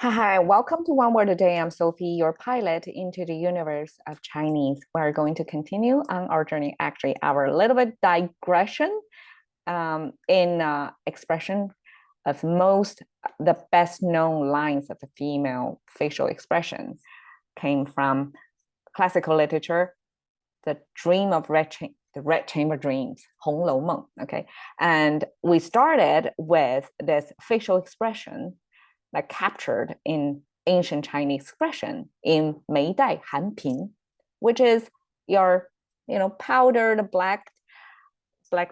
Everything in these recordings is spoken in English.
Hi, welcome to One Word a Day. I'm Sophie, your pilot into the universe of Chinese. We're going to continue on our journey, actually, our little bit digression in expression of the best known lines of the female facial expression came from classical literature, the dream of the Red Chamber Dreams, 红楼梦. Okay, and we started with this facial expression like captured in ancient Chinese expression in 眉黛含颦, which is your powdered black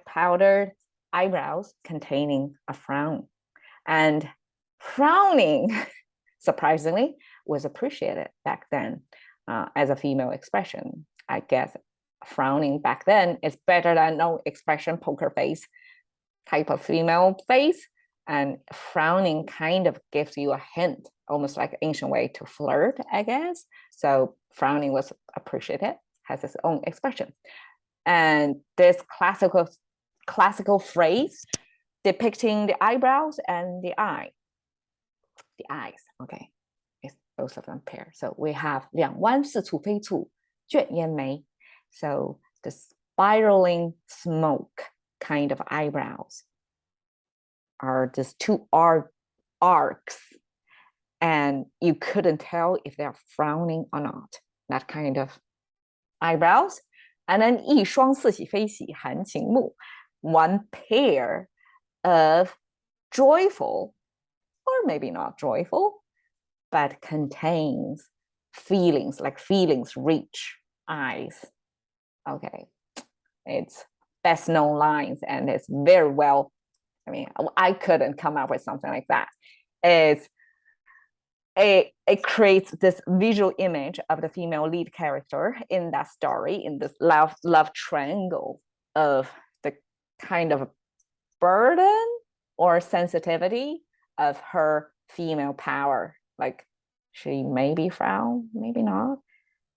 powdered eyebrows containing a frown. And frowning, surprisingly, was appreciated back then as a female expression. I guess frowning back then is better than no expression, poker face type of female face. And frowning kind of gives you a hint, almost like an ancient way to flirt, I guess. So frowning was appreciated, has its own expression. And this classical phrase depicting the eyebrows and the eyes, okay, it's both of them pair. So we have 两弯似蹙非蹙卷烟眉. So the spiraling smoke kind of eyebrows are just two arcs, and you couldn't tell if they're frowning or not, that kind of eyebrows. And then 一双似喜非喜含情目, one pair of joyful, or maybe not joyful, but contains feelings, like feelings rich eyes. Okay, it's best known lines, and it's very well, I couldn't come up with something like that. It creates this visual image of the female lead character in that story, in this love triangle of the kind of burden or sensitivity of her female power. Like she maybe frown, maybe not,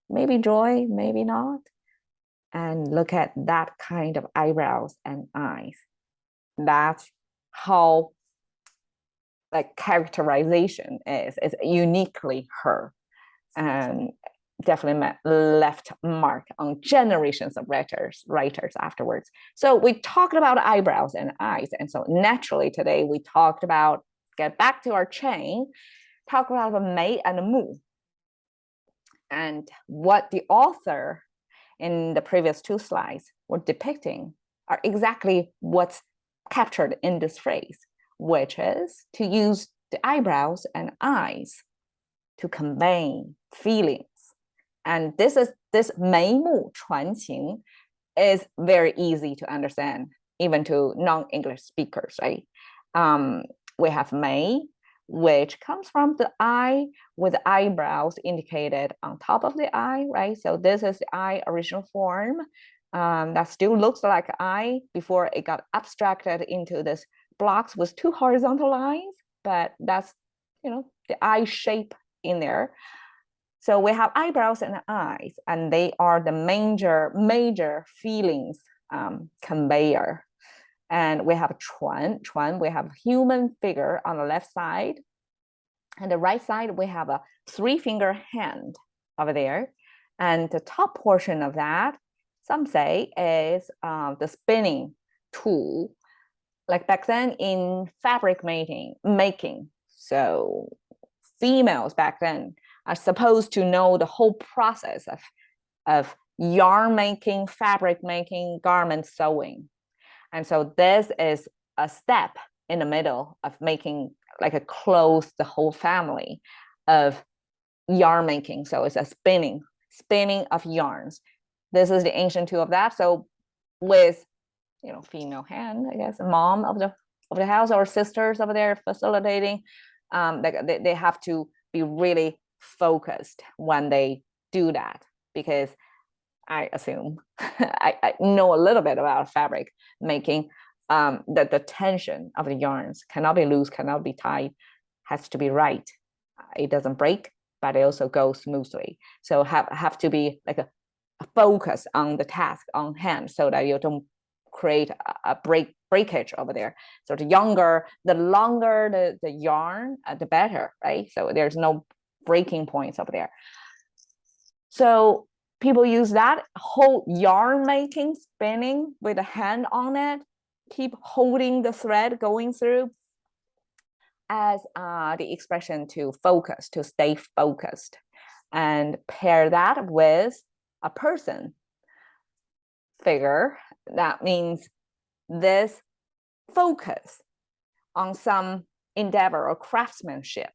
maybe joy, maybe not. And look at that kind of eyebrows and eyes. That's how like characterization is uniquely her, and definitely left mark on generations of writers afterwards. So we talked about eyebrows and eyes, and so naturally today we talked about, get back to our chain, talk about the mei and the mu, and what the author in the previous two slides were depicting are exactly what's captured in this phrase, which is to use the eyebrows and eyes to convey feelings. And this 眉目传情 is very easy to understand, even to non-English speakers, right? We have 眉, which comes from the eye with eyebrows indicated on top of the eye, right? So this is the eye original form. That still looks like an eye before it got abstracted into this blocks with two horizontal lines, but that's the eye shape in there. So we have eyebrows and eyes, and they are the major feelings conveyor. And we have 船, we have human figure on the left side, and the right side we have a 3-finger hand over there, and the top portion of that, some say, is the spinning tool, like back then in fabric making. So females back then are supposed to know the whole process of yarn making, fabric making, garment sewing. And so this is a step in the middle of making like a clothes, the whole family of yarn making. So it's a spinning of yarns. This is the ancient tool of that. So with female hand, I guess, mom of the house or sisters over there facilitating, they have to be really focused when they do that, because I assume I know a little bit about fabric making, that the tension of the yarns cannot be loose, cannot be tight, has to be right. It doesn't break, but it also goes smoothly. So have to be like a focus on the task on hand, so that you don't create a breakage over there. So the longer the yarn, the better, right? So there's no breaking points over there. So people use that whole yarn making, spinning with a hand on it, keep holding the thread going through as the expression to focus, to stay focused, and pair that with a person figure. That means this focus on some endeavor or craftsmanship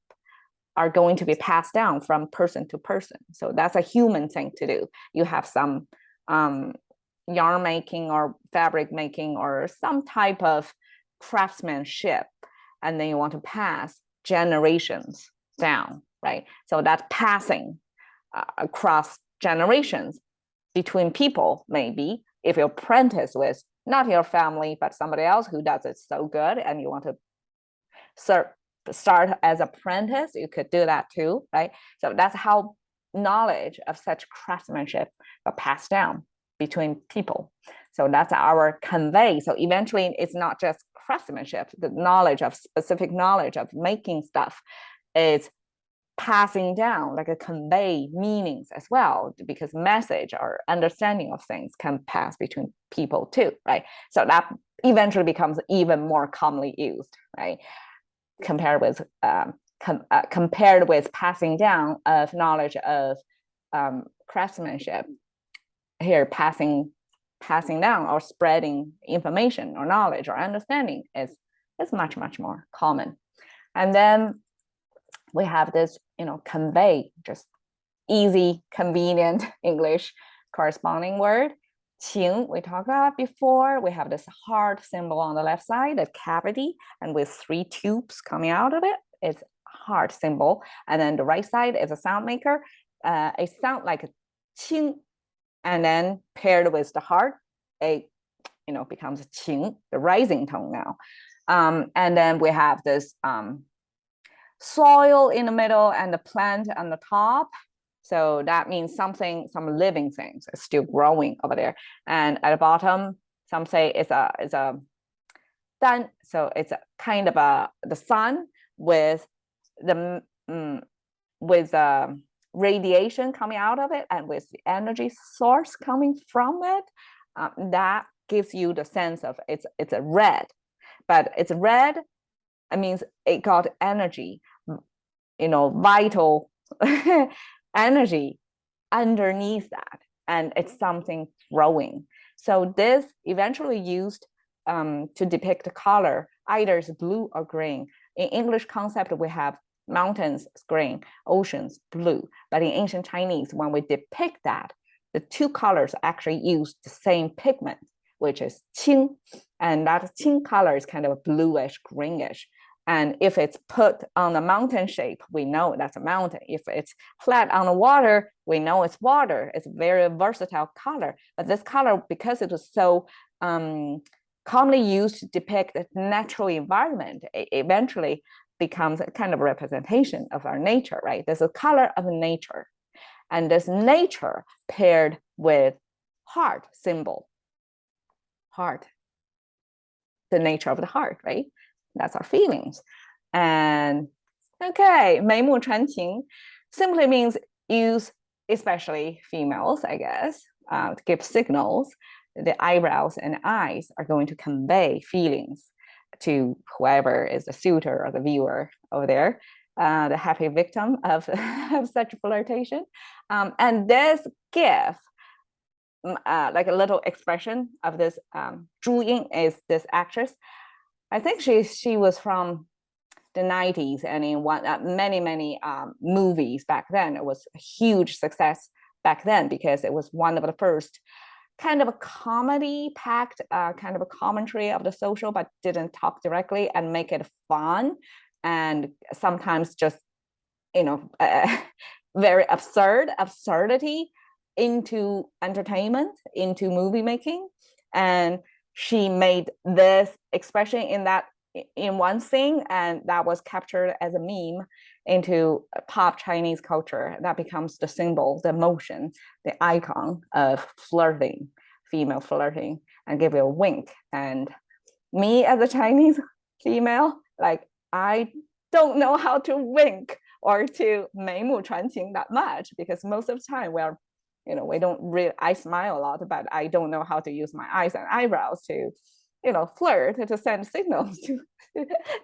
are going to be passed down from person to person. So that's a human thing to do. You have some yarn making or fabric making or some type of craftsmanship, and then you want to pass generations down, right? So that's passing across generations between people, maybe, if you apprentice with not your family, but somebody else who does it so good, and you want to start as apprentice, you could do that too, right? So that's how knowledge of such craftsmanship are passed down between people. So that's our convey. So eventually it's not just craftsmanship, the knowledge of specific knowledge of making stuff is passing down, like a convey meanings as well, because message or understanding of things can pass between people too, right? So that eventually becomes even more commonly used, right? Compared with passing down of knowledge of craftsmanship, here passing down or spreading information or knowledge or understanding is much more common. And then we have this, convey, just easy, convenient English corresponding word. Qing, we talked about before. We have this heart symbol on the left side, a cavity, and with 3 tubes coming out of it. It's heart symbol. And then the right side is a sound maker. It sounds like a qing, and then paired with the heart, it becomes a qing, the rising tone now. And then we have this soil in the middle and the plant on the top. So that means some living things are still growing over there. And at the bottom, some say it's a sun. So it's a kind of the sun with the radiation coming out of it, and with the energy source coming from it. That gives you the sense of it's a red, but it's red. It means it got energy, vital energy underneath that, and it's something growing. So this eventually used to depict the color, either is blue or green. In English concept, we have mountains green, oceans blue. But in ancient Chinese, when we depict that, the 2 colors actually use the same pigment, which is qing, and that qing color is kind of bluish, greenish. And if it's put on the mountain shape, we know that's a mountain. If it's flat on the water, we know it's water. It's a very versatile color. But this color, because it was so commonly used to depict the natural environment, it eventually becomes a kind of representation of our nature, right? There's a color of nature. And this nature paired with heart symbol. Heart, the nature of the heart, right? That's our feelings. And okay, 眉目传情 simply means use, especially females, I guess, to give signals. The eyebrows and eyes are going to convey feelings to whoever is the suitor or the viewer over there, the happy victim of, of such flirtation. And this gift, like a little expression of this, Zhu Ying is this actress. I think she was from the 90s, and in many movies back then. It was a huge success back then because it was one of the first kind of a comedy packed, kind of a commentary of the social, but didn't talk directly and make it fun, and sometimes just very absurdity into entertainment, into movie making. And she made this expression in one thing, and that was captured as a meme into pop Chinese culture. That becomes the symbol, the motion, the icon of flirting, female flirting, and give you a wink and me as a Chinese female, like I don't know how to wink or to 眉目传情 that much, because most of the time we're, we don't really, I smile a lot, but I don't know how to use my eyes and eyebrows to, flirt, to send signals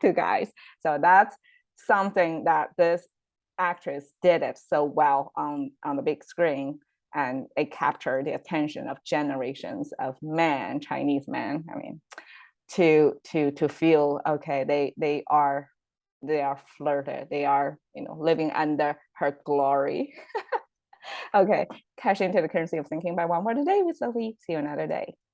to guys. So that's something that this actress did it so well on the big screen, and it captured the attention of generations of men, Chinese men. I mean, to feel okay, they are flirted, they are living under her glory. Okay, cash into the currency of thinking by one word a day with Sophie. See you another day.